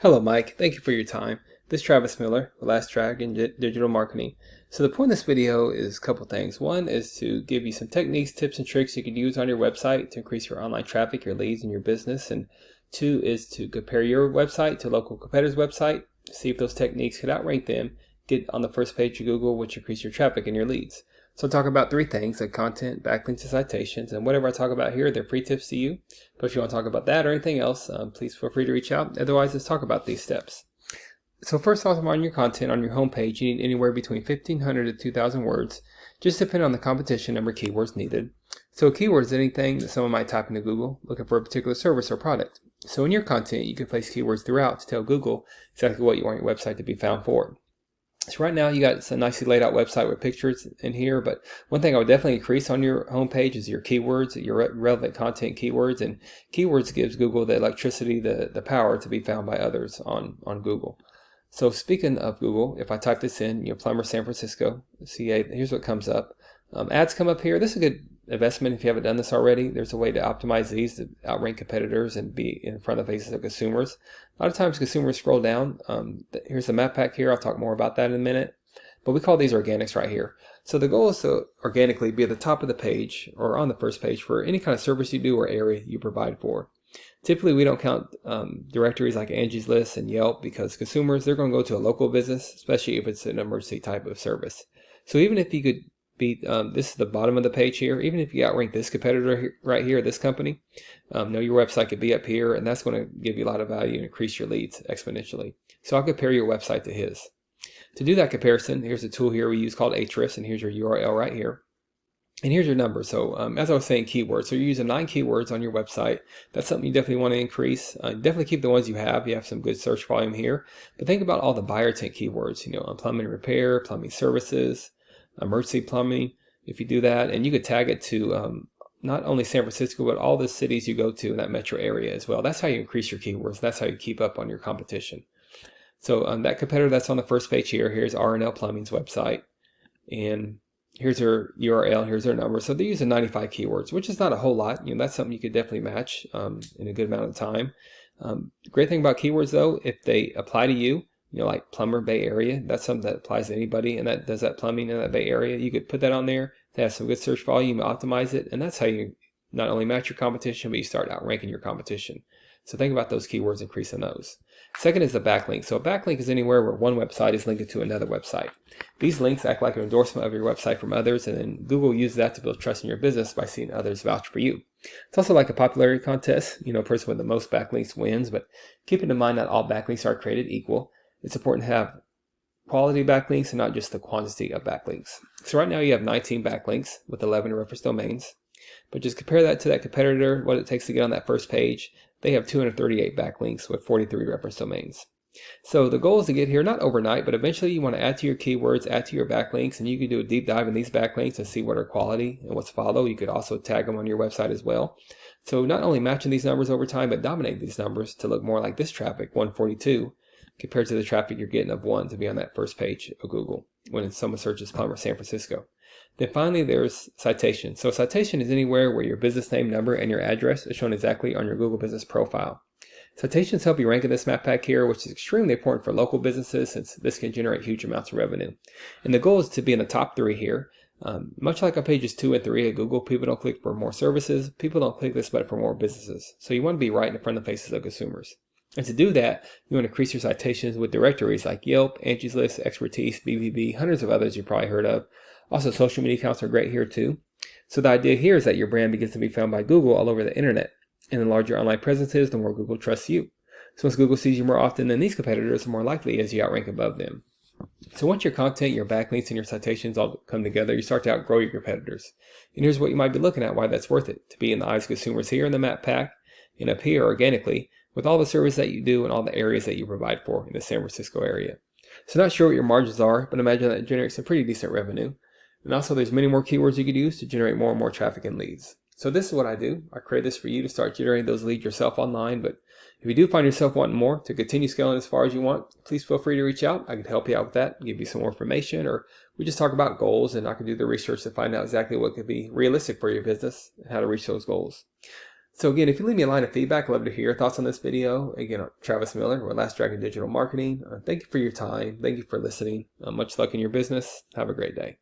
Hello, Mike. Thank you for your time. This is Travis Miller with Last Track in Digital Marketing. So the point of this video is a couple things. One is to give you some techniques, tips, and tricks you can use on your website to increase your online traffic, your leads, and your business. And two is to compare your website to a local competitor's website, see if those techniques could outrank them, get on the first page of Google, which increase your traffic and your leads. So I'll talk about three things, like content, backlinks, and citations. And whatever I talk about here, they're free tips to you. But if you want to talk about that or anything else, please feel free to reach out. Otherwise, let's talk about these steps. So first off, on your content, on your homepage, you need anywhere between 1,500 to 2,000 words, just depending on the competition number of keywords needed. So a keyword is anything that someone might type into Google looking for a particular service or product. So in your content, you can place keywords throughout to tell Google exactly what you want your website to be found for. So right now you got a nicely laid out website with pictures in here, but one thing I would definitely increase on your homepage is your keywords, your relevant content keywords, and keywords gives Google the electricity, the power to be found by others on Google. So speaking of Google, if I type this in, plumber San Francisco, CA, here's what comes up. Ads come up here. This is a good investment if you haven't done this already. There's a way to optimize these to outrank competitors and be in front of the faces of consumers. A lot of times consumers scroll down. Here's the map pack here. I'll talk more about that in a minute. But we call these organics right here. So the goal is to organically be at the top of the page or on the first page for any kind of service you do or area you provide for. Typically, we don't count directories like Angie's List and Yelp because consumers, they're going to go to a local business, especially if it's an emergency type of service. So even if you could beat, this is the bottom of the page here, even if you outrank this competitor here, right here, this company, your website could be up here, and that's going to give you a lot of value and increase your leads exponentially. So I'll compare your website to his. To do that comparison, here's a tool here we use called Ahrefs, and here's your URL right here. And here's your number. So as I was saying, keywords. So you're using 9 keywords on your website. That's something you definitely want to increase. Definitely keep the ones you have. You have some good search volume here. But think about all the buyer intent keywords, on plumbing repair, plumbing services, emergency plumbing. If you do that, and you could tag it to not only San Francisco, but all the cities you go to in that metro area as well. That's how you increase your keywords. That's how you keep up on your competition. So that competitor that's on the first page here, here's R&L Plumbing's website. And here's their URL, here's their number. So they're using 95 keywords, which is not a whole lot. That's something you could definitely match in a good amount of time. Great thing about keywords though, if they apply to you, like plumber Bay Area, that's something that applies to anybody and that does that plumbing in that Bay Area. You could put that on there to have some good search volume, optimize it, and that's how you not only match your competition, but you start outranking your competition. So think about those keywords, increasing those. Second is the backlink. So a backlink is anywhere where one website is linked to another website. These links act like an endorsement of your website from others, and then Google uses that to build trust in your business by seeing others vouch for you. It's also like a popularity contest. A person with the most backlinks wins, but keeping in mind that all backlinks are created equal, it's important to have quality backlinks and not just the quantity of backlinks. So right now you have 19 backlinks with 11 reference domains. But just compare that to that competitor, what it takes to get on that first page. They have 238 backlinks with 43 reference domains. So the goal is to get here, not overnight, but eventually you want to add to your keywords, add to your backlinks, and you can do a deep dive in these backlinks and see what are quality and what's follow. You could also tag them on your website as well. So not only matching these numbers over time, but dominate these numbers to look more like this traffic, 142, compared to the traffic you're getting of 1 to be on that first page of Google when someone searches plumber San Francisco. Then finally, there's citation. So citation is anywhere where your business name, number, and your address is shown exactly on your Google business profile. Citations help you rank in this map pack here, which is extremely important for local businesses since this can generate huge amounts of revenue. And the goal is to be in the top 3 here. Much like on pages 2 and 3 of Google, people don't click for more services. People don't click this but for more businesses. So you want to be right in front of the faces of consumers. And to do that, you want to increase your citations with directories like Yelp, Angie's List, Expertise, BBB, hundreds of others you've probably heard of. Also, social media accounts are great here too. So the idea here is that your brand begins to be found by Google all over the internet. And the larger your online presence is, the more Google trusts you. So once Google sees you more often than these competitors, the more likely as you outrank above them. So once your content, your backlinks, and your citations all come together, you start to outgrow your competitors. And here's what you might be looking at, why that's worth it. To be in the eyes of consumers here in the map pack and up here organically with all the service that you do and all the areas that you provide for in the San Francisco area. So not sure what your margins are, but imagine that it generates some pretty decent revenue. And also there's many more keywords you could use to generate more and more traffic and leads. So this is what I do. I create this for you to start generating those leads yourself online. But if you do find yourself wanting more to continue scaling as far as you want, please feel free to reach out. I can help you out with that, give you some more information, or we just talk about goals and I can do the research to find out exactly what could be realistic for your business and how to reach those goals. So again, if you leave me a line of feedback, I'd love to hear your thoughts on this video. Again, Travis Miller with Last Dragon Digital Marketing. Thank you for your time. Thank you for listening. Much luck in your business. Have a great day.